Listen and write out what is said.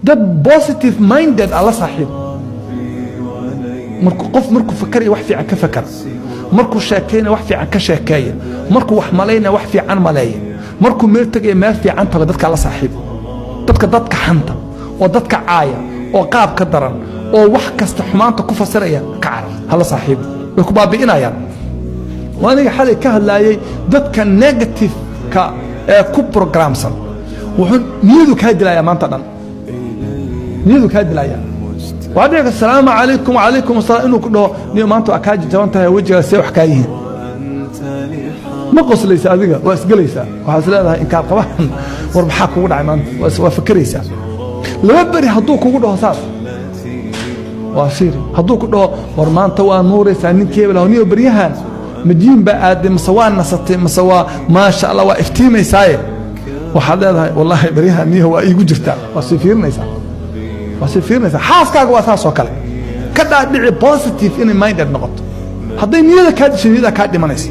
dad positive minded alla saaxiib markuu fakariyo wax fiican ka fakar markuu sheekayna wax fiican ka sheekeeya markuu wax malayna wax fiican maleeya markuu meel tagay meel fiican taga dadka alla saaxiib dadka xanta oo dadka caaya oo qaab ka daran oo wax kasta xumaanta ku fasiraya ka carab hala saaxiib way ku baabi'inayaan waaniga xalay ka hadlaayay dadka negative ka ku programsan wuxuu niyadu ka dilaya maanta dhan niyadu ka dilaya وعليك السلام عليكم وعليكم السلام إنه كله نيو ما أنتوا أكاد جوانتها وجه سوي حكايين ما قص ليس هذا واسقل ليس وحصل هذا إنكار قبح وربحك وقول عمان وفكر ليس لما بري هدوك وقوله أساس وأصير هدوك وقوله ورمان توا نور سانين كيف له نيو بريهان مدين بقى مسوان نصت مسوا ما شاء الله وافتيم يساي وحدا والله بريهان نيو هو يجرتا وصفير نيسا وصفيرنا حاسكاغ واساس وكله كدا دحي بوزيتيف ان مايند نقطه hadday niyada ka dishay niyada ka dhimanaysa